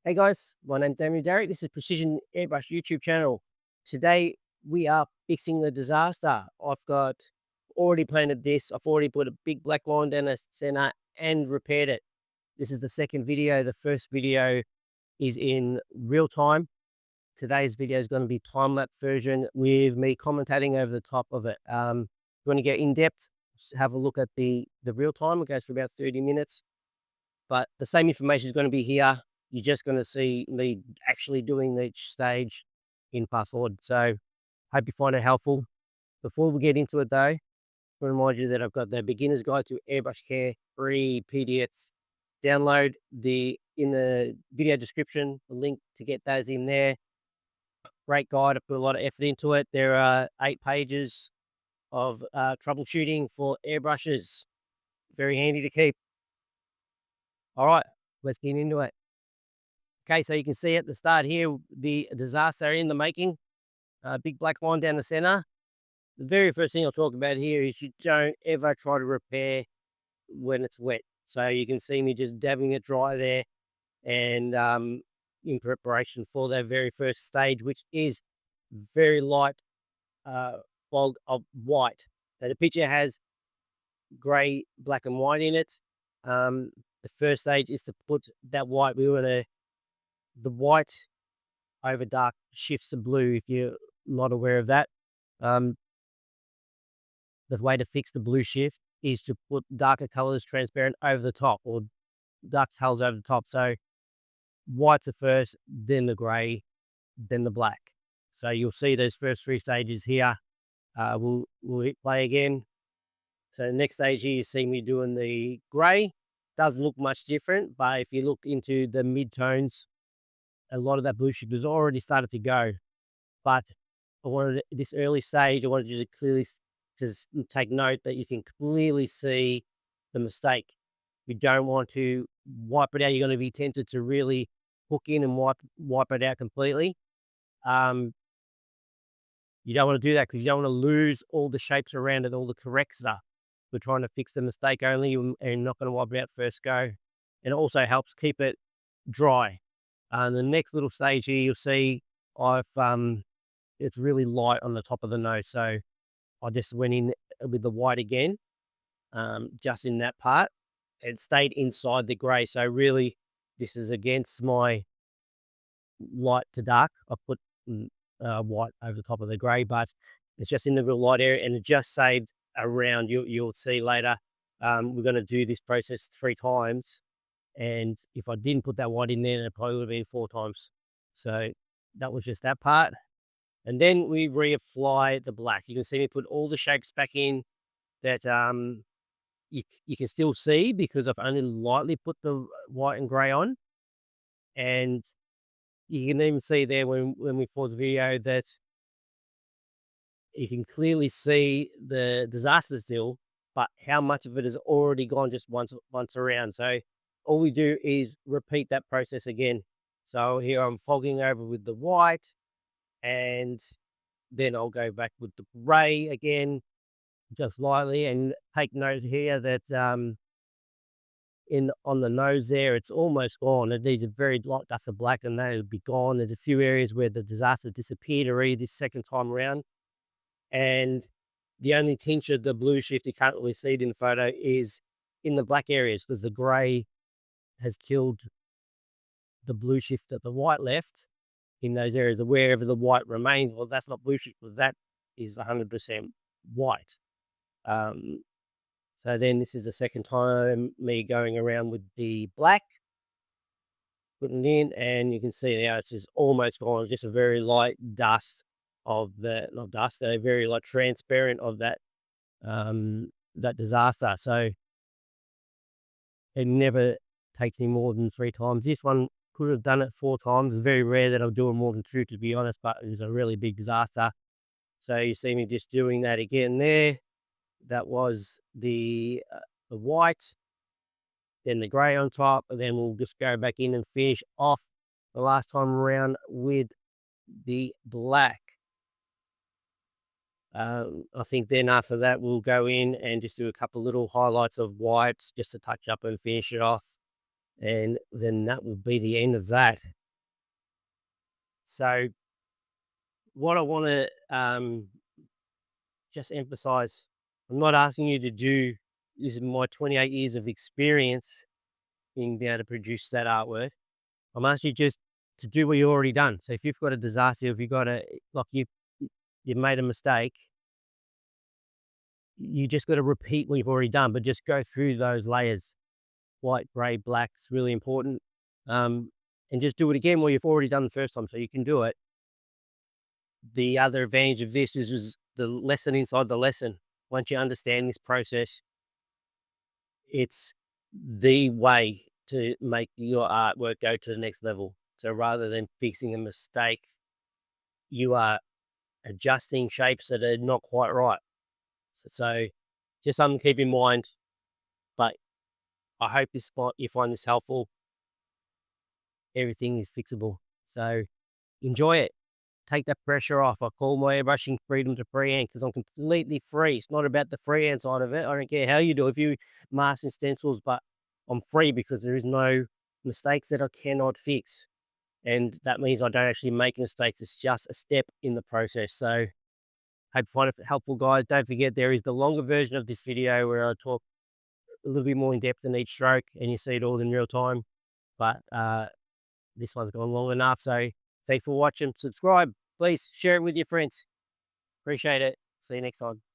Hey guys, my name's Damien Derrick. This is Precision Airbrush YouTube channel. Today we are fixing the disaster. I've got already painted this. I've already put a big black line down the center and repaired it. This is the second video. The first video is in real time. Today's video is going to be time-lapse version with me commentating over the top of it. If you want to get in depth, have a look at the real time. It goes for about 30 minutes. But the same information is going to be here. You're just going to see me actually doing each stage in fast forward. So hope you find it helpful. Before we get into it though, I want to remind you that I've got the beginner's guide to airbrush care, free PDFs. Download in the video description, the link to get those in there. Great guide. I put a lot of effort into it. There are 8 pages of troubleshooting for airbrushes. Very handy to keep. All right, let's get into it. Okay, so you can see at the start here, the disaster in the making, big black line down the center. The very first thing I'll talk about here is you don't ever try to repair when it's wet. So you can see me just dabbing it dry there and in preparation for that very first stage, which is very light fog of white. So the picture has gray, black and white in it. The first stage is to put that white. The white over dark shifts to blue if you're not aware of that. The way to fix the blue shift is to put darker colors transparent over the top, or dark colors over the top. So white's the first, then the gray, then the black. So you'll see those first 3 stages here. We'll hit play again. So the next stage here, you see me doing the gray. Doesn't look much different, but if you look into the mid-tones, a lot of that blue shift has already started to go. But I wanted this early stage, I wanted you to clearly take note that you can clearly see the mistake. You don't want to wipe it out. You're going to be tempted to really hook in and wipe it out completely. You don't want to do that because you don't want to lose all the shapes around it, all the correct stuff. We're trying to fix the mistake only and not going to wipe it out first go. And it also helps keep it dry. The next little stage here, you'll see I've it's really light on the top of the nose, so I just went in with the white again, just in that part, and stayed inside the grey. So really, this is against my light to dark. I put white over the top of the grey, but it's just in the real light area, and it just saved around. You'll see later. We're going to do this process 3 times. And if I didn't put that white in there, it probably would have been 4 times. So that was just that part. And then we reapply the black. You can see me put all the shapes back in that you can still see because I've only lightly put the white and grey on. And you can even see there when we pause the video that you can clearly see the disaster still, but how much of it has already gone just once around. So all we do is repeat that process again. So here I'm fogging over with the white, and then I'll go back with the gray again, just lightly, and take note here that on the nose there, it's almost gone. These are very light dust of black, and they'll be gone. There's a few areas where the disaster disappeared already this second time around, and the only tinge of the blue shift you can't really see it in the photo is in the black areas because the gray has killed the blue shift that the white left in those areas. Wherever the white remains, well, that's not blue shift, but that is 100% white. So then this is the second time me going around with the black, putting it in, and you can see now it's just almost gone. It's just a very light dust of the, not dust, a very light transparent of that that disaster. So it never takes me more than 3 times. This one could have done it 4 times. It's very rare that I'll do it more than 2, to be honest, but it was a really big disaster. So you see me just doing that again there. That was the white, then the grey on top, and then we'll just go back in and finish off the last time around with the black. I think then after that, we'll go in and just do a couple little highlights of whites just to touch up and finish it off. and then that will be the end of that. So what I want to just emphasize, I'm not asking you to do this is my 28 years of experience in being able to produce that artwork. I'm asking you just to do what you've already done. So if you've got a disaster, if you've got a like you've made a mistake, you just got to repeat what you've already done, but just go through those layers. White, gray, black is really important. And just do it again what you've already done the first time so you can do it. The other advantage of this is the lesson inside the lesson. Once you understand this process, it's the way to make your artwork go to the next level. So rather than fixing a mistake, you are adjusting shapes that are not quite right. So just something to keep in mind. But I hope you find this helpful. Everything is fixable. So enjoy it. Take that pressure off. I call my airbrushing freedom to freehand because I'm completely free. It's not about the freehand side of it. I don't care how you do. If you mask and stencils, but I'm free because there is no mistakes that I cannot fix. And that means I don't actually make mistakes. It's just a step in the process. So hope you find it helpful, guys. Don't forget there is the longer version of this video where I talk a little bit more in depth in each stroke and you see it all in real time. But this one's gone long enough. So thanks for watching. Subscribe. Please share it with your friends. Appreciate it. See you next time.